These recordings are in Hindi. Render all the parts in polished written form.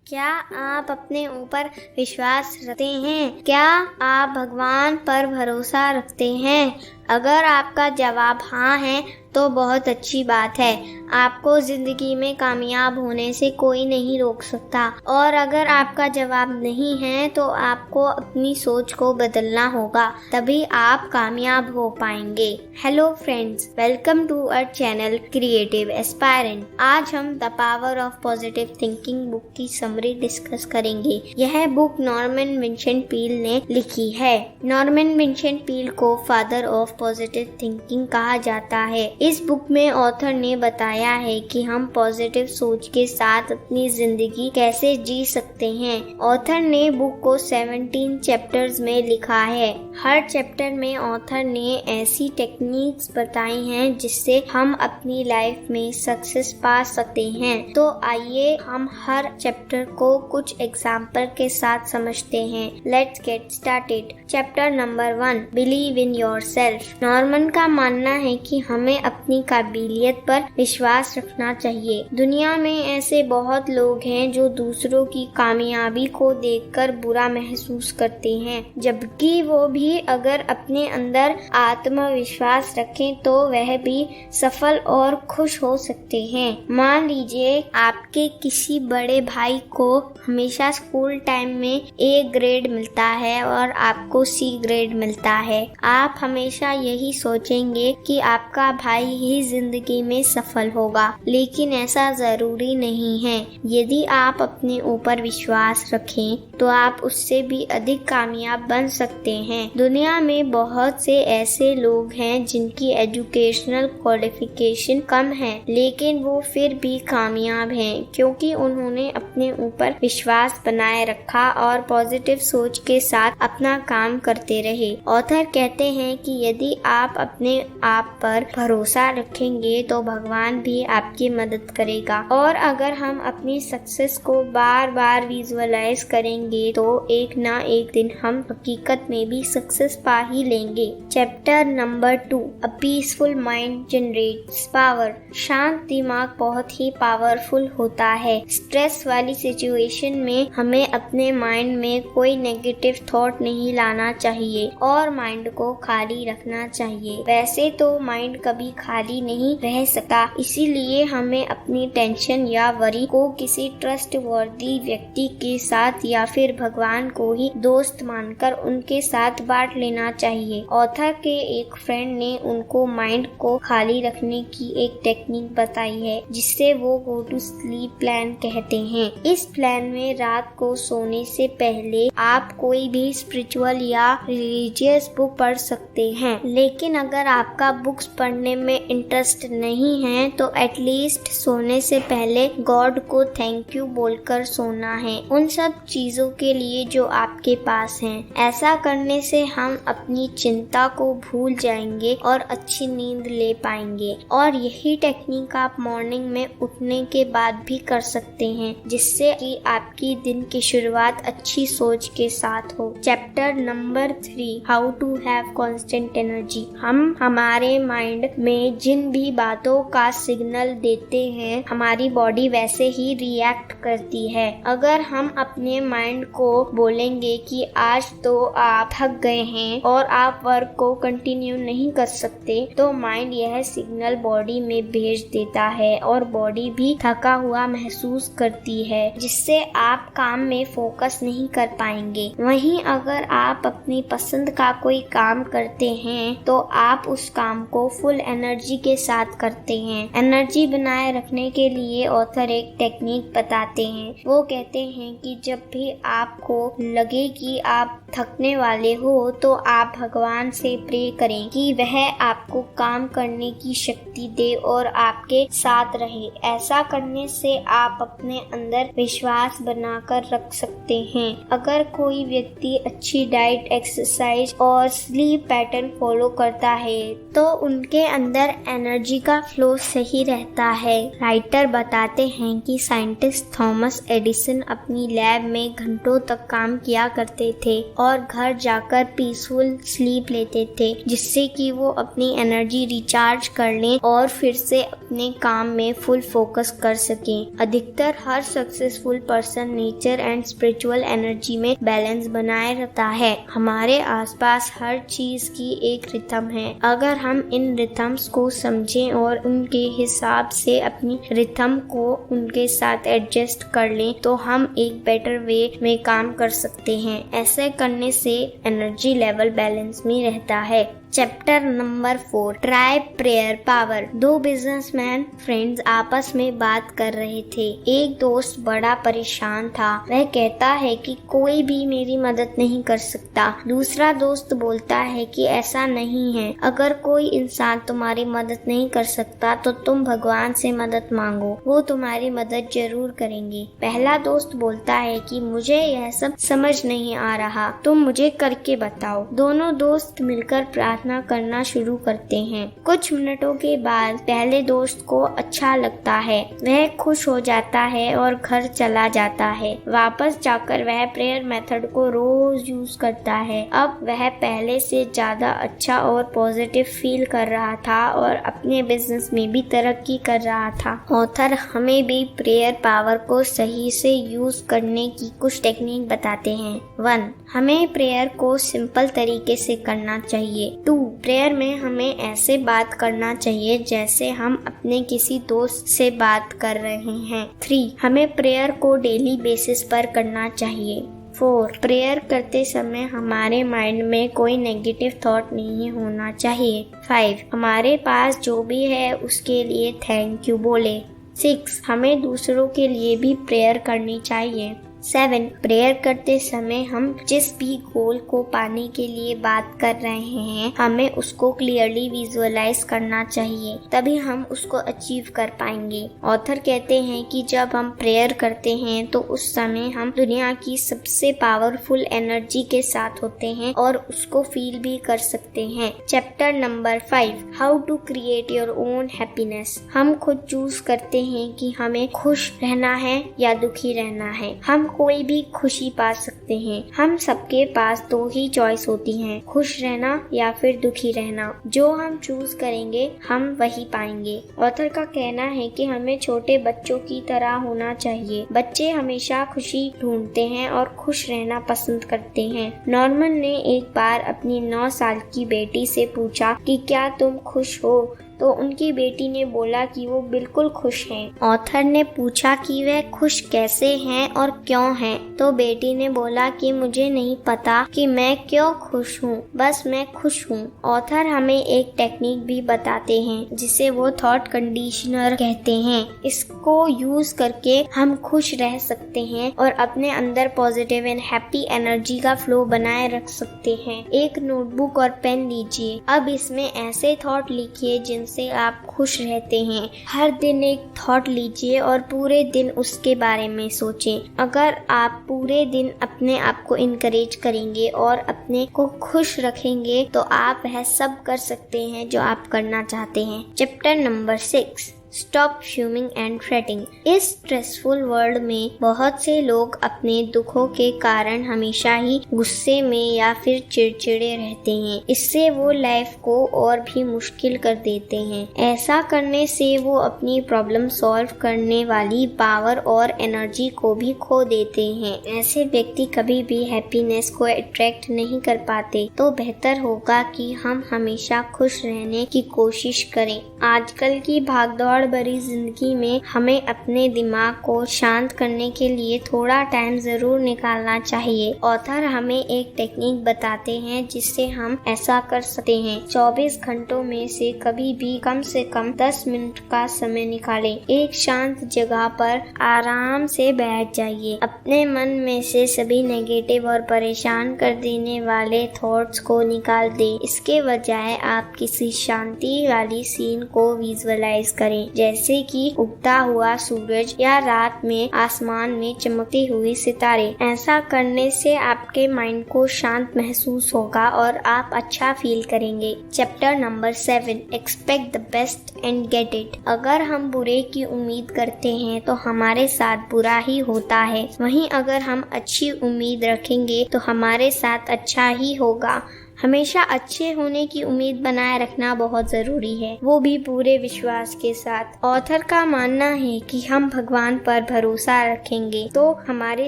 क्या आप अपने ऊपर विश्वास रखते हैं? क्या आप भगवान पर भरोसा रखते हैं? अगर आपका जवाब हाँ है तो बहुत अच्छी बात है। आपको जिंदगी में कामयाब होने से कोई नहीं रोक सकता। और अगर आपका जवाब नहीं है तो आपको अपनी सोच को बदलना होगा, तभी आप कामयाब हो पाएंगे। Hello friends, welcome to our channel creative aspirant. आज हम the power of positive thinking book की समरी डिस्कस करेंगे। यह बुक नॉर्मन विंसेंट पील ने लिखी है। नॉर्मन विंसेंट पील को फादर ऑफ पॉजिटिव थिंकिंग कहा जाता है। इस बुक में ऑथर ने बताया है कि हम पॉजिटिव सोच के साथ अपनी जिंदगी कैसे जी सकते हैं। ऑथर ने बुक को 17 चैप्टर्स में लिखा है। हर चैप्टर में ऑथर ने ऐसी टेक्निक्स बताई हैं जिससे हम अपनी लाइफ में सक्सेस पा सकते हैं। तो आइए हम हर चैप्टर को कुछ एग्जाम्पल के साथ समझते हैं। Let's get started. Chapter number 1, believe in yourself. Norman का मानना है कि हमें अपनी काबिलियत पर विश्वास रखना चाहिए। दुनिया में ऐसे बहुत लोग हैं जो दूसरों की कामयाबी को देखकर बुरा महसूस करते हैं, जबकि वो भी अगर अपने अंदर आत्मविश्वास रखें तो वह भी सफल और खुश हो सकते हैं। मान लीजिए आपके किसी बड़े भाई को हमेशा स्कूल टाइम में A ग्रेड मिलता है और आपको C ग्रेड मिलता है। आप हमेशा यही सोचेंगे कि आपका भाई ही जिंदगी में सफल होगा, लेकिन ऐसा जरूरी नहीं है। यदि आप अपने ऊपर विश्वास रखें तो आप उससे भी अधिक कामयाब बन सकते हैं। दुनिया में बहुत से ऐसे लोग हैं जिनकी एजुकेशनल क्वालिफिकेशन कम है, लेकिन वो फिर भी कामयाब हैं क्योंकि उन्होंने अपने ऊपर विश्वास बनाए रखा और पॉजिटिव सोच के साथ अपना काम करते रहे। ऑथर कहते हैं कि यदि आप अपने आप पर भरोसा रखेंगे तो भगवान भी आपकी मदद करेगा, और अगर हम अपनी सक्सेस को बार बार विजुअलाइज करेंगे तो एक ना एक दिन हम हकीकत में भी सक्सेस पा ही लेंगे। Chapter number 2, a peaceful mind generates power. शांत दिमाग बहुत ही पावरफुल होता है। स्ट्रेस वाली सिचुएशन में हमें अपने माइंड में कोई नेगेटिव थॉट नहीं लाना चाहिए और माइंड को खाली रखना चाहिए। वैसे तो माइंड कभी खाली नहीं रह सकता, इसीलिए हमें अपनी टेंशन या वरी को किसी ट्रस्ट वर्दी व्यक्ति के साथ या फिर भगवान को ही दोस्त मानकर उनके साथ बांट लेना चाहिए। ऑथर के एक फ्रेंड ने उनको माइंड को खाली रखने की एक टेक्निक बताई है जिससे वो गो टू स्लीप प्लान कहते हैं। इस प्लान में रात को सोने से पहले आप कोई भी स्पिरिचुअल या रिलीजियस बुक पढ़ सकते हैं, लेकिन अगर आपका बुक्स पढ़ने में इंटरेस्ट नहीं है तो एटलीस्ट सोने से पहले गॉड को थैंक यू बोलकर सोना है उन सब चीजों के लिए जो आपके पास हैं। ऐसा करने से हम अपनी चिंता को भूल जाएंगे और अच्छी नींद ले पाएंगे। और यही टेक्निक आप मॉर्निंग में उठने के बाद भी कर सकते हैं, जिससे कि आपकी दिन की शुरुआत अच्छी सोच के साथ हो। Chapter number 3, how to have constant energy. हम हमारे माइंड में जिन भी बातों का सिग्नल देते हैं हमारी बॉडी वैसे ही रिएक्ट करती है। अगर हम अपने माइंड को बोलेंगे कि आज तो आप थक गए हैं और आप वर्क को कंटिन्यू नहीं कर सकते, तो माइंड यह सिग्नल बॉडी में भेज देता है और बॉडी भी थका हुआ महसूस करती है, जिससे आप काम में फोकस नहीं कर पाएंगे। वहीं अगर आप अपनी पसंद का कोई काम करते हैं तो आप उस काम को फुल एनर्जी के साथ करते हैं। एनर्जी बनाए रखने के लिए ऑथर एक टेक्निक बताते हैं। वो कहते हैं कि जब भी आपको लगे कि आप थकने वाले हो तो आप भगवान से प्रे करें कि वह आपको काम करने की शक्ति दे और आपके साथ रहे। ऐसा करने से आप अपने अंदर विश्वास बनाकर रख सकते हैं। अगर कोई व्यक्ति अच्छी डाइट, एक्सरसाइज और स्लीप पैटर्न फॉलो करता है तो उनके अंदर अंदर एनर्जी का फ्लो सही रहता है। राइटर बताते हैं कि साइंटिस्ट थॉमस एडिसन अपनी लैब में घंटों तक काम किया करते थे और घर जाकर पीसफुल स्लीप लेते थे, जिससे कि वो अपनी एनर्जी रिचार्ज कर लें और फिर से अपने काम में फुल फोकस कर सकें। अधिकतर हर successful person nature and spiritual energy में बैलेंस बनाए रखता है। हमारे आसपास हर चीज की एक रिथम है। अगर हम इन रिथम्स को समझें और उनके हिसाब से अपनी रिथम को उनके साथ एडजस्ट कर लें तो हम एक बेटर वे में काम कर सकते हैं। ऐसे करने से एनर्जी लेवल बैलेंस में रहता है। Chapter number 4, try prayer power. दो बिजनेसमैन फ्रेंड्स आपस में बात कर रहे थे। एक दोस्त बड़ा परेशान था। वह कहता है कि कोई भी मेरी मदद नहीं कर सकता। दूसरा दोस्त बोलता है कि ऐसा नहीं है, अगर कोई इंसान तुम्हारी मदद नहीं कर सकता तो तुम भगवान से मदद मांगो, वो तुम्हारी मदद जरूर करेंगे। पहला दोस्त बोलता है कि मुझे यह सब समझ नहीं आ रहा, तुम मुझे करके बताओ। दोनों दोस्त मिलकर प्रार्थना करना शुरू करते हैं। कुछ मिनटों के बाद पहले दोस्त को अच्छा लगता है। वह खुश हो जाता है और घर चला जाता है। वापस जाकर वह प्रेयर मेथड को रोज यूज करता है। अब वह पहले से ज्यादा अच्छा और पॉजिटिव फील कर रहा था और अपने बिजनेस में भी तरक्की कर रहा था। ऑथर हमें भी प्रेयर पावर को सही से यूज करने की कुछ टेक्निक बताते हैं। 1. हमें प्रेयर को सिंपल तरीके से करना चाहिए। 2. प्रेयर में हमें ऐसे बात करना चाहिए जैसे हम अपने किसी दोस्त से बात कर रहे हैं। 3. हमें प्रेयर को डेली बेसिस पर करना चाहिए। 4. प्रेयर करते समय हमारे माइंड में कोई नेगेटिव थॉट नहीं होना चाहिए। 5. हमारे पास जो भी है उसके लिए थैंक यू बोले। 6. हमें दूसरों के लिए भी प्रेयर करनी चाहिए। 7. प्रेयर करते समय हम जिस भी गोल को पाने के लिए बात कर रहे हैं हमें उसको क्लियरली विजुअलाइज करना चाहिए, तभी हम उसको अचीव कर पाएंगे। ऑथर कहते हैं कि जब हम प्रेयर करते हैं तो उस समय हम दुनिया की सबसे पावरफुल एनर्जी के साथ होते हैं और उसको फील भी कर सकते हैं। Chapter number 5, how to create your own happiness. हम खुद चूज करते हैं कि हमें खुश रहना है या दुखी रहना है। हम कोई भी खुशी पा सकते हैं। हम सबके पास 2 ही चॉइस होती हैं, खुश रहना या फिर दुखी रहना। जो हम चूज करेंगे हम वही पाएंगे। ऑथर का कहना है कि हमें छोटे बच्चों की तरह होना चाहिए। बच्चे हमेशा खुशी ढूंढते हैं और खुश रहना पसंद करते हैं। नॉर्मन ने एक बार अपनी 9 साल की बेटी से पूछा कि क्या तुम खुश हो, तो उनकी बेटी ने बोला कि वो बिल्कुल खुश हैं। ऑथर ने पूछा कि वे खुश कैसे हैं और क्यों हैं, तो बेटी ने बोला कि मुझे नहीं पता कि मैं क्यों खुश हूँ, बस मैं खुश हूँ। ऑथर हमें एक टेक्निक भी बताते हैं जिसे वो थॉट कंडीशनर कहते हैं। इसको यूज करके हम खुश रह सकते हैं और अपने अंदर पॉजिटिव एंड हैप्पी एनर्जी का फ्लो बनाए रख सकते हैं। एक नोटबुक और पेन लीजिए। अब इसमें ऐसे थॉट लिखिए जिनसे आप खुश रहते हैं। हर दिन एक थॉट लीजिए और पूरे दिन उसके बारे में सोचें। अगर आप पूरे दिन अपने आप को इनकरेज करेंगे और अपने को खुश रखेंगे तो आप वह सब कर सकते हैं जो आप करना चाहते हैं। Chapter number 6, stop fuming and fretting. इस स्ट्रेसफुल वर्ल्ड में बहुत से लोग अपने दुखों के कारण हमेशा ही गुस्से में या फिर चिड़चिड़े रहते हैं। इससे वो लाइफ को और भी मुश्किल कर देते हैं। ऐसा करने से वो अपनी प्रॉब्लम सॉल्व करने वाली पावर और एनर्जी को भी खो देते हैं। ऐसे व्यक्ति कभी भी हैप्पीनेस को अट्रैक्ट नहीं कर पाते। तो बेहतर होगा कि हम हमेशा खुश रहने की कोशिश करें। आजकल की भागदौड़ भरी जिंदगी में हमें अपने दिमाग को शांत करने के लिए थोड़ा टाइम जरूर निकालना चाहिए। ऑथर हमें एक टेक्निक बताते हैं जिससे हम ऐसा कर सकते हैं। 24 घंटों में से कभी भी कम से कम 10 मिनट का समय निकालें। एक शांत जगह पर आराम से बैठ जाइए। अपने मन में से सभी नेगेटिव और परेशान कर देने वाले थॉट्स को निकाल दें। इसके बजाय आप किसी शांति वाली सीन को विजुअलाइज करें। हैं, जैसे कि उगता हुआ सूरज या रात में आसमान में चमकते हुए सितारे। ऐसा करने से आपके माइंड को शांत महसूस होगा और आप अच्छा फील करेंगे। Chapter number 7, expect the best and get it. अगर हम बुरे की उम्मीद करते हैं तो हमारे साथ बुरा ही होता है, वहीं अगर हम अच्छी उम्मीद रखेंगे तो हमारे साथ अच्छा ही होगा। हमेशा अच्छे होने की उम्मीद बनाए रखना बहुत जरूरी है, वो भी पूरे विश्वास के साथ। ऑथर का मानना है कि हम भगवान पर भरोसा रखेंगे तो हमारे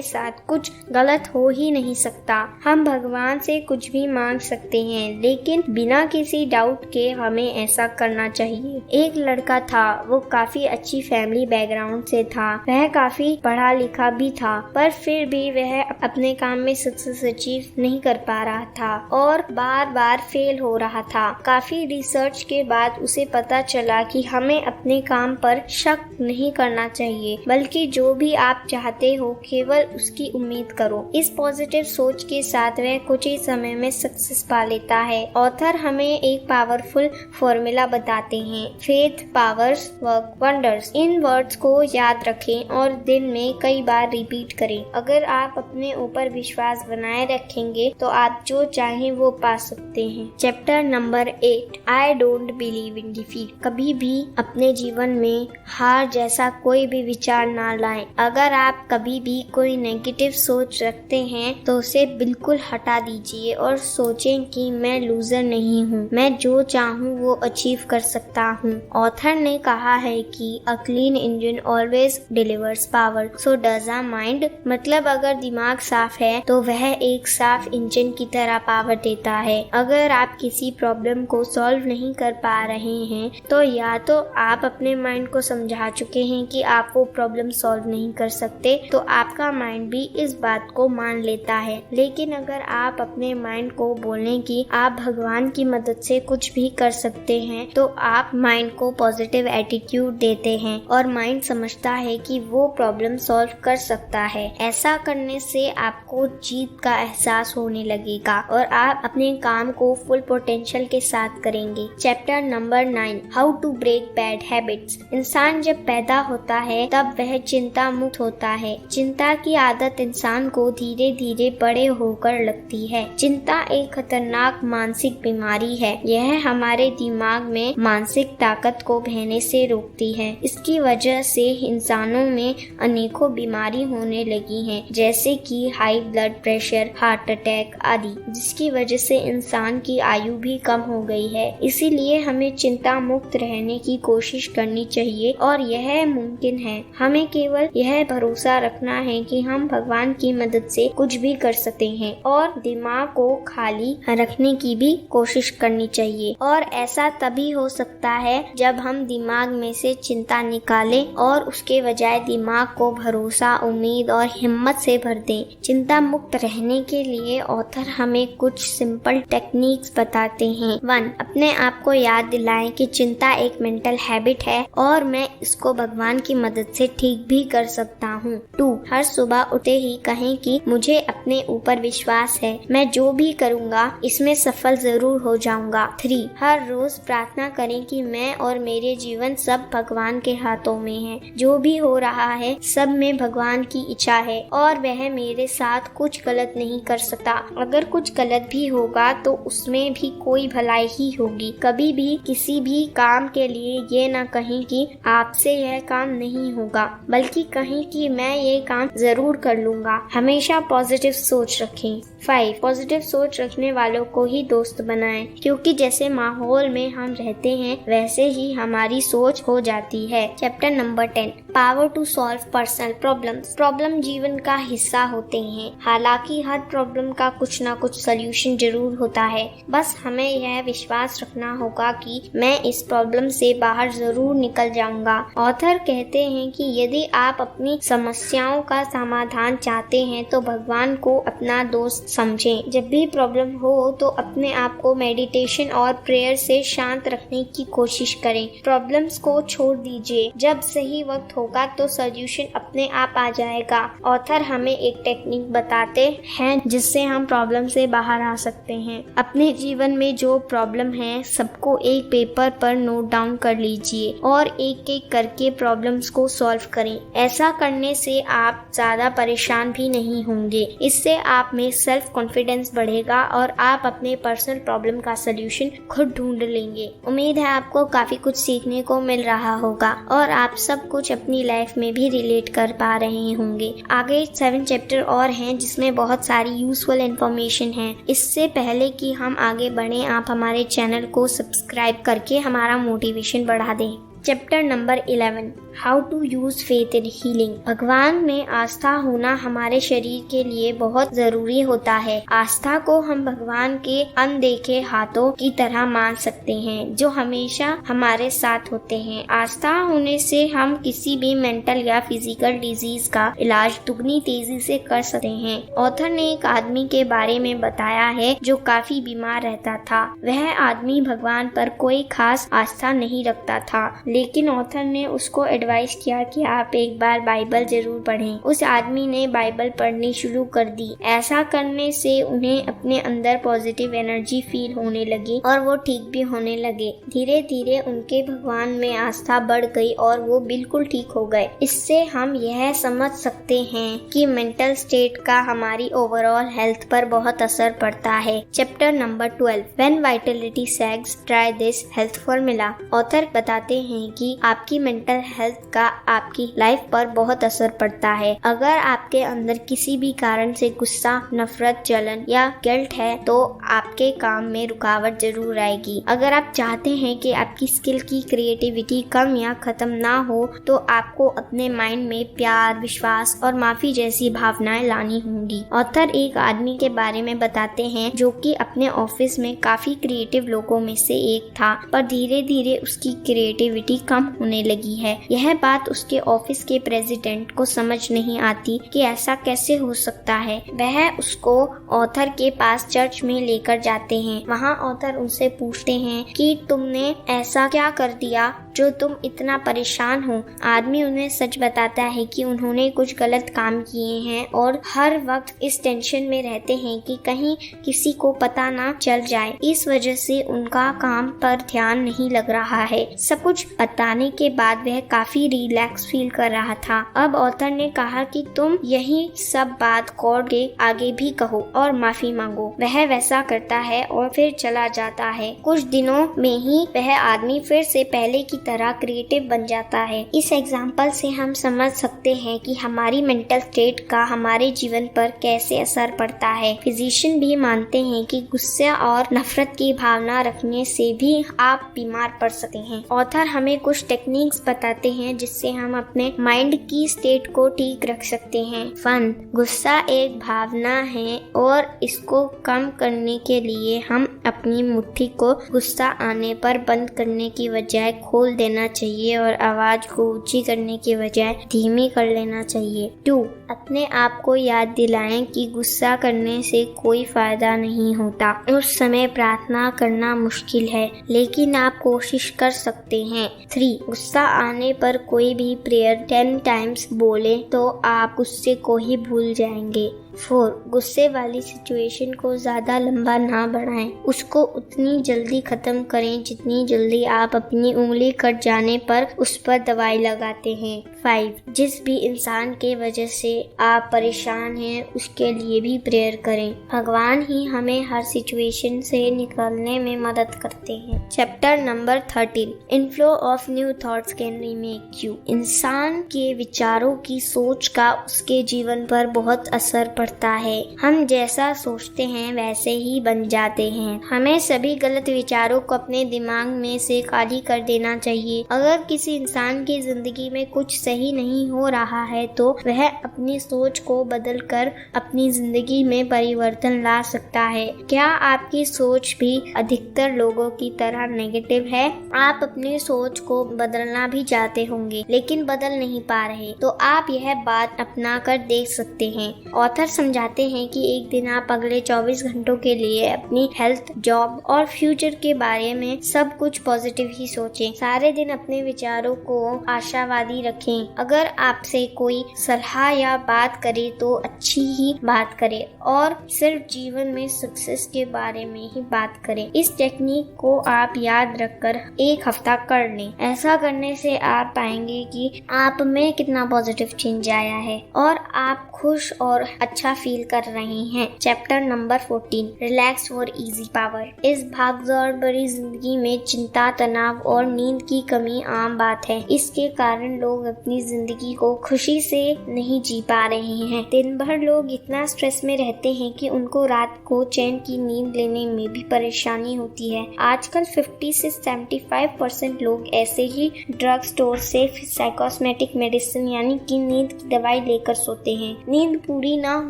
साथ कुछ गलत हो ही नहीं सकता। हम भगवान से कुछ भी मांग सकते हैं, लेकिन बिना किसी डाउट के हमें ऐसा करना चाहिए। एक लड़का था, वो काफी अच्छी फैमिली बैकग्राउंड से था, वह काफी पढ़ा लिखा भी था, पर फिर भी वह अपने काम में सक्सेस अचीव नहीं कर पा रहा था और बार बार फेल हो रहा था। काफी रिसर्च के बाद उसे पता चला कि हमें अपने काम पर शक नहीं करना चाहिए, बल्कि जो भी आप चाहते हो केवल उसकी उम्मीद करो। इस पॉजिटिव सोच के साथ वह कुछ ही समय में सक्सेस पा लेता है। ऑथर हमें एक पावरफुल फॉर्मूला बताते हैं, फेथ पावर्स वर्क वंडर्स। इन वर्ड्स को याद रखें और दिन में कई बार रिपीट करें। अगर आप अपने ऊपर विश्वास बनाए रखेंगे तो आप जो चाहें वो पा सकते हैं। Chapter number 8, I don't believe in defeat. कभी भी अपने जीवन में हार जैसा कोई भी विचार ना लाएं। अगर आप कभी भी कोई नेगेटिव सोच रखते हैं तो उसे बिल्कुल हटा दीजिए और सोचें कि मैं लूजर नहीं हूँ, मैं जो चाहूँ वो अचीव कर सकता हूँ। ऑथर ने कहा है कि a clean engine always delivers power, so does a mind. मतलब अगर दिमाग साफ है तो वह एक साफ इंजन की तरह पावर देता है। अगर आप किसी प्रॉब्लम को सॉल्व नहीं कर पा रहे हैं तो या तो आप अपने माइंड को समझा चुके हैं कि आप वो प्रॉब्लम सॉल्व नहीं कर सकते, तो आपका माइंड भी इस बात को मान लेता है। लेकिन अगर आप अपने माइंड को बोलें कि आप भगवान की मदद से कुछ भी कर सकते हैं, तो आप माइंड को पॉजिटिव एटीट्यूड देते हैं और माइंड समझता है कि वो प्रॉब्लम सॉल्व कर सकता है। ऐसा करने से आपको जीत का एहसास होने लगेगा और आप अपने काम को फुल पोटेंशियल के साथ करेंगे। Chapter number 9, how to break bad habits. इंसान जब पैदा होता है तब वह चिंता मुक्त होता है। चिंता की आदत इंसान को धीरे धीरे बड़े होकर लगती है। चिंता एक खतरनाक मानसिक बीमारी है। यह हमारे दिमाग में मानसिक ताकत को बहने से रोकती है। इसकी वजह से इंसानों में अनेकों बीमारी होने लगी हैं, जैसे कि high blood pressure, heart attack आदि, जिसकी वजह से इंसान की आयु भी कम हो गई है। इसीलिए हमें चिंता मुक्त रहने की कोशिश करनी चाहिए और यह मुमकिन है। हमें केवल यह भरोसा रखना है कि हम भगवान की मदद से कुछ भी कर सकते हैं और दिमाग को खाली रखने की भी कोशिश करनी चाहिए। और ऐसा तभी हो सकता है जब हम दिमाग में से चिंता निकालें और उसके बजाय दिमाग को भरोसा, उम्मीद और हिम्मत से भर दें। चिंता मुक्त रहने के लिए ऑथर हमें कुछ सिंपल टेक्निक्स बताते हैं। 1, अपने आप को याद दिलाएं कि चिंता एक मेंटल हैबिट है और मैं इसको भगवान की मदद से ठीक भी कर सकता हूँ। 2, हर सुबह उठते ही कहें कि मुझे अपने ऊपर विश्वास है, मैं जो भी करूँगा इसमें सफल जरूर हो जाऊंगा। 3, हर रोज प्रार्थना करें कि मैं और मेरे जीवन सब भगवान के हाथों में है। जो भी हो रहा है सब में भगवान की इच्छा है और वह मेरे साथ कुछ गलत नहीं कर सकता। अगर कुछ गलत भी होगा तो उसमें भी कोई भलाई ही होगी। कभी भी किसी भी काम के लिए ये ना कहें कि आपसे यह काम नहीं होगा, बल्कि कहें कि मैं ये काम जरूर कर लूंगा। हमेशा पॉजिटिव सोच रखें। 5, पॉजिटिव सोच रखने वालों को ही दोस्त बनाएं, क्योंकि जैसे माहौल में हम रहते हैं वैसे ही हमारी सोच हो जाती है। Chapter number 10, power to solve personal problems. Problem जीवन का हिस्सा होते हैं। हालांकि हर प्रॉब्लम का कुछ ना कुछ सलूशन जरूर होता है। बस हमें यह विश्वास रखना होगा कि मैं इस प्रॉब्लम से बाहर जरूर निकल जाऊंगा। ऑथर कहते हैं कि यदि आप अपनी समस्याओं का समाधान चाहते हैं तो भगवान को अपना दोस्त समझें। जब भी प्रॉब्लम हो तो अपने आप को मेडिटेशन और प्रेयर से शांत रखने की कोशिश करें। प्रॉब्लम्स को छोड़ दीजिए। जब सही वक्त हो होगा तो सॉल्यूशन अपने आप आ जाएगा। ऑथर हमें एक टेक्निक बताते हैं जिससे हम प्रॉब्लम से बाहर आ सकते हैं। अपने जीवन में जो प्रॉब्लम है सबको एक पेपर पर नोट डाउन कर लीजिए और एक एक करके प्रॉब्लम्स को सॉल्व करें। ऐसा करने से आप ज्यादा परेशान भी नहीं होंगे। इससे आप में सेल्फ कॉन्फिडेंस बढ़ेगा और आप अपने पर्सनल प्रॉब्लम का सलूशन खुद ढूंढ लेंगे। उम्मीद है आपको काफी कुछ सीखने को मिल रहा होगा और आप सब कुछ अपनी लाइफ में भी रिलेट कर पा रहे होंगे। आगे 7 चैप्टर और हैं जिसमें बहुत सारी यूजफुल इंफॉर्मेशन है। इससे पहले कि हम आगे बढ़ें, आप हमारे चैनल को सब्सक्राइब करके हमारा मोटिवेशन बढ़ा दें। Chapter number 11, how to use faith in healing. भगवान में आस्था होना हमारे शरीर के लिए बहुत जरूरी होता है। आस्था को हम भगवान के अनदेखे हाथों की तरह मान सकते हैं जो हमेशा हमारे साथ होते हैं। आस्था होने से हम किसी भी मेंटल या फिजिकल डिजीज का इलाज दुगनी तेजी से कर सकते हैं। ऑथर ने एक आदमी के बारे में बताया है जो काफी बीमार रहता था। वह आदमी भगवान पर कोई खास आस्था नहीं रखता था, लेकिन ऑथर ने उसको एडवाइस किया कि आप एक बार बाइबल जरूर पढ़ें। उस आदमी ने बाइबल पढ़नी शुरू कर दी। ऐसा करने से उन्हें अपने अंदर पॉजिटिव एनर्जी फील होने लगी और वो ठीक भी होने लगे। धीरे धीरे उनके भगवान में आस्था बढ़ गई और वो बिल्कुल ठीक हो गए। इससे हम यह समझ सकते हैं कि मेंटल स्टेट का हमारी ओवरऑल हेल्थ पर बहुत असर पड़ता है। Chapter number 12, when vitality sags try this health formula. Author बताते हैं कि आपकी मेंटल हेल्थ का आपकी लाइफ पर बहुत असर पड़ता है। अगर आपके अंदर किसी भी कारण से गुस्सा, नफरत, जलन या गिल्ट है तो आपके काम में रुकावट जरूर आएगी। अगर आप चाहते हैं कि आपकी स्किल की क्रिएटिविटी कम या खत्म ना हो तो आपको अपने माइंड में प्यार, विश्वास और माफी जैसी भावनाएं लानी होंगी। ऑथर एक आदमी के बारे में बताते हैं जो कि अपने ऑफिस में काफी क्रिएटिव लोगों में से एक था, पर धीरे धीरे उसकी क्रिएटिविटी कम होने लगी है। यह बात उसके ऑफिस के प्रेसिडेंट को समझ नहीं आती कि ऐसा कैसे हो सकता है। वह उसको ऑथर के पास चर्च में लेकर जाते हैं। वहाँ ऑथर उनसे पूछते हैं कि तुमने ऐसा क्या कर दिया जो तुम इतना परेशान हो। आदमी उन्हें सच बताता है कि उन्होंने कुछ गलत काम किए हैं और हर वक्त इस टेंशन में रहते हैं कि कहीं किसी को पता ना चल जाए। इस वजह से उनका काम पर ध्यान नहीं लग रहा है। सब कुछ बताने के बाद वह काफी रिलैक्स फील कर रहा था। अब ऑथर ने कहा कि तुम यही सब बात कोर्ट के आगे भी कहो और माफी मांगो। वह वैसा करता है और फिर चला जाता है। कुछ दिनों में ही वह आदमी फिर से पहले की तरह क्रिएटिव बन जाता है। इस एग्जाम्पल से हम समझ सकते हैं कि हमारी मेंटल स्टेट का हमारे जीवन पर कैसे असर पड़ता है। फिजिशियन भी मानते हैं कि गुस्सा और नफरत की भावना रखने से भी आप बीमार पड़ सकते हैं। ऑथर हमें कुछ टेक्निक्स बताते हैं जिससे हम अपने माइंड की स्टेट को ठीक रख सकते हैं। फन, गुस्सा एक भावना है और इसको कम करने के लिए हम अपनी मुट्ठी को गुस्सा आने पर बंद करने की बजाय खोल देना चाहिए और आवाज को ऊंची करने की बजाय धीमी कर लेना चाहिए। 2, अपने आप को याद दिलाएं कि गुस्सा करने से कोई फायदा नहीं होता। उस समय प्रार्थना करना मुश्किल है लेकिन आप कोशिश कर सकते हैं। 3, गुस्सा आने पर कोई भी प्रेयर 10 टाइम्स बोले तो आप गुस्से को ही भूल जाएंगे। 4, गुस्से वाली सिचुएशन को ज्यादा लंबा ना बढ़ाएं। उसको उतनी जल्दी खत्म करें जितनी जल्दी आप अपनी उंगली कट जाने पर उस पर दवाई लगाते हैं। 5, जिस भी इंसान के वजह से आप परेशान हैं उसके लिए भी प्रेयर करें। भगवान ही हमें हर सिचुएशन से निकलने में मदद करते हैं। Chapter number 13, inflow of new thoughts can remake you. इंसान के विचारों की सोच का उसके जीवन पर बहुत असर पड़ता है। हम जैसा सोचते हैं वैसे ही बन जाते हैं। हमें सभी गलत विचारों को अपने दिमाग में से खाली कर देना चाहिए। अगर किसी इंसान की जिंदगी में कुछ सही नहीं हो रहा है तो वह अपनी सोच को बदलकर अपनी जिंदगी में परिवर्तन ला सकता है। क्या आपकी सोच भी अधिकतर लोगों की तरह नेगेटिव है? आप अपनी सोच को बदलना भी चाहते होंगे लेकिन बदल नहीं पा रहे, तो आप यह बात अपना कर देख सकते हैं। ऑथर समझाते हैं कि एक दिन आप अगले 24 घंटों के लिए अपनी हेल्थ, जॉब और फ्यूचर के बारे में सब कुछ पॉजिटिव ही सोचें। साथ सारे दिन अपने विचारों को आशावादी रखें। अगर आपसे कोई सलाह या बात करे तो अच्छी ही बात करें और सिर्फ जीवन में सक्सेस के बारे में ही बात करें। इस टेक्निक को आप याद रखकर एक हफ्ता कर लें। ऐसा करने से आप पाएंगे कि आप में कितना पॉजिटिव चेंज आया है और आप खुश और अच्छा फील कर रहे हैं। Chapter number 14, relax for easy power. इस भागदौड़ भरी जिंदगी में चिंता, तनाव और नींद की कमी आम बात है। इसके कारण लोग अपनी जिंदगी को खुशी से नहीं जी पा रहे हैं। दिन भर लोग इतना स्ट्रेस में रहते हैं कि उनको रात को चैन की नींद लेने में भी परेशानी होती है। आजकल 50 से 75% लोग ऐसे ही ड्रग स्टोर से साइकोसोमेटिक मेडिसिन यानी कि नींद की दवाई लेकर सोते हैं। नींद पूरी न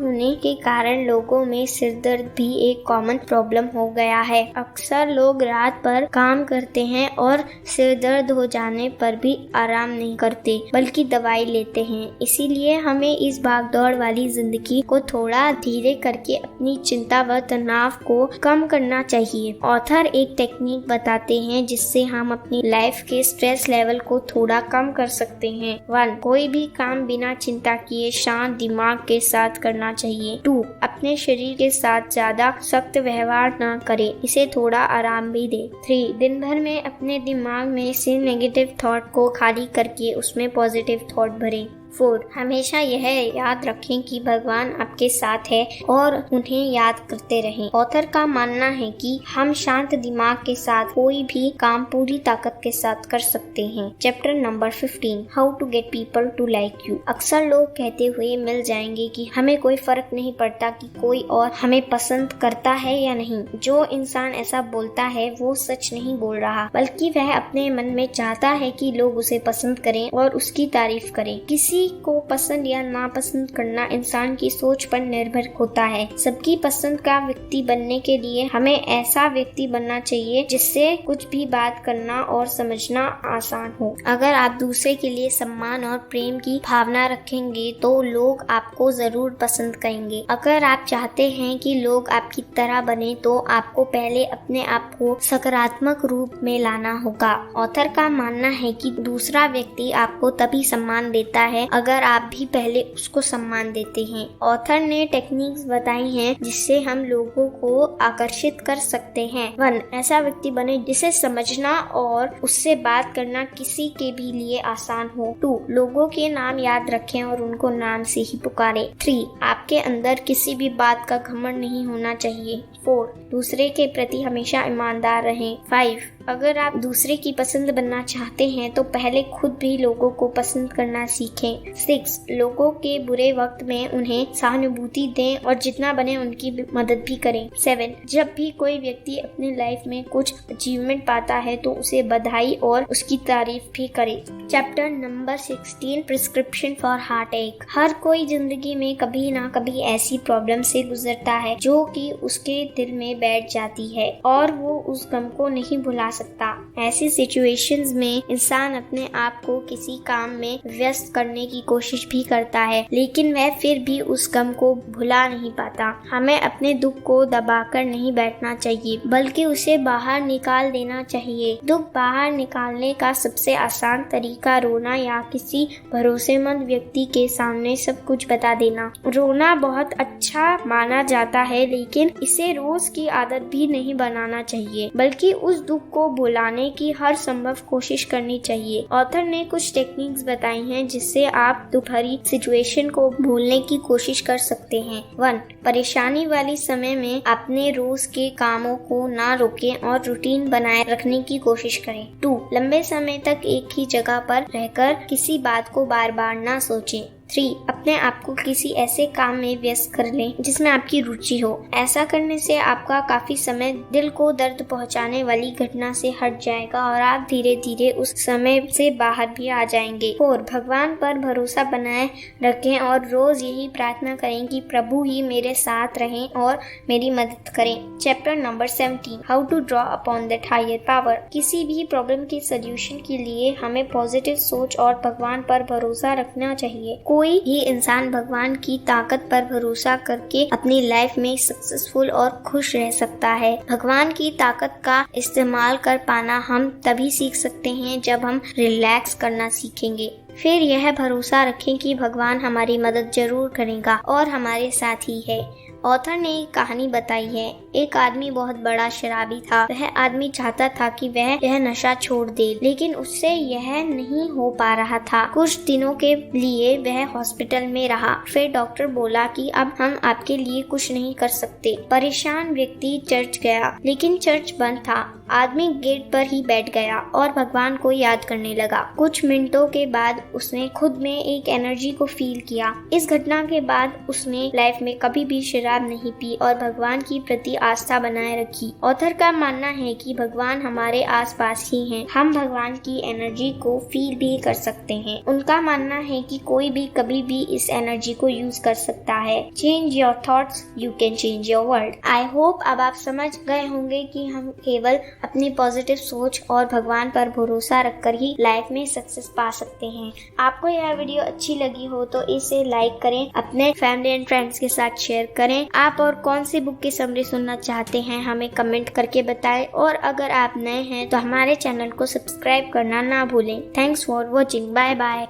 होने के कारण लोगों में सिरदर्द भी एक कॉमन प्रॉब्लम हो गया है। अक्सर लोग रात भर काम करते हैं और सिरदर्द हो जाने पर भी आराम नहीं करते बल्कि दवाई लेते हैं। इसीलिए हमें इस भागदौड़ वाली जिंदगी को थोड़ा धीरे करके अपनी चिंता व तनाव को कम करना चाहिए। ऑथर एक टेक्निक बताते हैं जिससे हम अपनी लाइफ के स्ट्रेस लेवल को थोड़ा कम कर सकते हैं। 1. कोई भी काम बिना चिंता किए शांत दिमाग के साथ करना चाहिए। 2. अपने शरीर के साथ ज्यादा सख्त व्यवहार न करें, इसे थोड़ा आराम भी दे। 3. दिन भर में अपने दिमाग में से नेगेटिव थॉट को खाली करके उसमें पॉजिटिव थॉट भरें। 4. हमेशा यह याद रखें कि भगवान आपके साथ है और उन्हें याद करते रहें। ऑथर का मानना है कि हम शांत दिमाग के साथ कोई भी काम पूरी ताकत के साथ कर सकते हैं। Chapter number 15, how to get people to like you. अक्सर लोग कहते हुए मिल जाएंगे कि हमें कोई फर्क नहीं पड़ता कि कोई और हमें पसंद करता है या नहीं। जो इंसान ऐसा बोलता है वो सच नहीं बोल रहा, बल्कि वह अपने मन में चाहता है कि लोग उसे पसंद करें और उसकी तारीफ करें। किसी को पसंद या नापसंद करना इंसान की सोच पर निर्भर होता है। सबकी पसंद का व्यक्ति बनने के लिए हमें ऐसा व्यक्ति बनना चाहिए जिससे कुछ भी बात करना और समझना आसान हो। अगर आप दूसरे के लिए सम्मान और प्रेम की भावना रखेंगे तो लोग आपको जरूर पसंद करेंगे। अगर आप चाहते हैं कि लोग आपकी तरह बने तो आपको पहले अपने आप को सकारात्मक रूप में लाना होगा। ऑथर का मानना है कि दूसरा व्यक्ति आपको तभी सम्मान देता है अगर आप भी पहले उसको सम्मान देते हैं। ऑथर ने टेक्निक्स बताई हैं जिससे हम लोगों को आकर्षित कर सकते हैं। 1. ऐसा व्यक्ति बने जिसे समझना और उससे बात करना किसी के भी लिए आसान हो। 2. लोगों के नाम याद रखें और उनको नाम से ही पुकारें। 3. आपके अंदर किसी भी बात का घमंड नहीं होना चाहिए। 4. दूसरे के प्रति हमेशा ईमानदार रहें। 5. अगर आप दूसरे की पसंद बनना चाहते हैं तो पहले खुद भी लोगों को पसंद करना सीखें। 6. लोगों के बुरे वक्त में उन्हें सहानुभूति दें और जितना बने उनकी मदद भी करें। 7. जब भी कोई व्यक्ति अपनी लाइफ में कुछ अचीवमेंट पाता है तो उसे बधाई और उसकी तारीफ भी करे। Chapter number 16, prescription for heart एक। हर कोई जिंदगी में कभी ना कभी ऐसी प्रॉब्लम से गुजरता है जो कि उसके दिल में बैठ जाती है और वो उस गम को नहीं भुला सकता। ऐसी सिचुएशंस में इंसान अपने आप को किसी काम में व्यस्त करने की कोशिश भी करता है, लेकिन वह फिर भी उस गम को भुला नहीं पाता। हमें अपने दुख को दबाकर नहीं बैठना चाहिए, बल्कि उसे बाहर निकाल देना चाहिए। दुख बाहर निकालने का सबसे आसान तरीका रोना या किसी भरोसेमंद व्यक्ति के सामने सब कुछ बता देना। रोना बहुत अच्छा माना जाता है, लेकिन इसे रोज की आदत भी नहीं बनाना चाहिए, बल्कि उस दुख को भुलाने की हर संभव कोशिश करनी चाहिए। ऑथर ने कुछ टेक्निक्स बताई हैं जिससे आप दुख भरी सिचुएशन को भूलने की कोशिश कर सकते हैं। 1. परेशानी वाली समय में अपने रोज के कामों को ना रोकें और रूटीन बनाए रखने की कोशिश करें। 2. लंबे समय तक एक ही जगह पर रहकर किसी बात को बार बार ना सोचें। 3. अपने आप को किसी ऐसे काम में व्यस्त कर लें जिसमें आपकी रुचि हो। ऐसा करने से आपका काफी समय दिल को दर्द पहुंचाने वाली घटना से हट जाएगा और आप धीरे धीरे उस समय से बाहर भी आ जाएंगे। 4. भगवान पर भरोसा बनाए रखें और रोज यही प्रार्थना करें कि प्रभु ही मेरे साथ रहें और मेरी मदद करें। Chapter number 17, how to draw upon that higher power. किसी भी प्रॉब्लम के सोल्यूशन के लिए हमें पॉजिटिव सोच और भगवान पर भरोसा रखना चाहिए। कोई भी इंसान भगवान की ताकत पर भरोसा करके अपनी लाइफ में सक्सेसफुल और खुश रह सकता है। भगवान की ताकत का इस्तेमाल कर पाना हम तभी सीख सकते हैं जब हम रिलैक्स करना सीखेंगे। फिर यह भरोसा रखें कि भगवान हमारी मदद जरूर करेगा और हमारे साथ ही है। ऑथर ने एक कहानी बताई है। एक आदमी बहुत बड़ा शराबी था। वह आदमी चाहता था कि वह यह नशा छोड़ दे, लेकिन उससे यह नहीं हो पा रहा था। कुछ दिनों के लिए वह हॉस्पिटल में रहा। फिर डॉक्टर बोला कि अब हम आपके लिए कुछ नहीं कर सकते। परेशान व्यक्ति चर्च गया, लेकिन चर्च बंद था। आदमी गेट पर ही बैठ गया और भगवान को याद करने लगा। कुछ मिनटों के बाद उसने खुद में एक एनर्जी को फील किया। इस घटना के बाद उसने लाइफ में कभी भी शराब नहीं पी और भगवान की प्रति आस्था बनाए रखी। ऑथर का मानना है कि भगवान हमारे आसपास ही हैं। हम भगवान की एनर्जी को फील भी कर सकते हैं। उनका मानना है कि कोई भी कभी भी इस एनर्जी को यूज कर सकता है। Change your thoughts, you can change your world. I hope अब आप समझ गए होंगे कि हम केवल अपनी पॉजिटिव सोच और भगवान पर भरोसा रखकर ही लाइफ में सक्सेस पा सकते हैं। आपको यह वीडियो अच्छी लगी हो तो इसे लाइक करें, अपने फैमिली एंड फ्रेंड्स के साथ शेयर करें। आप और कौन सी बुक की समरी सुनना चाहते हैं हमें कमेंट करके बताएं, और अगर आप नए हैं तो हमारे चैनल को सब्सक्राइब करना ना भूलें। Thanks for watching. Bye bye.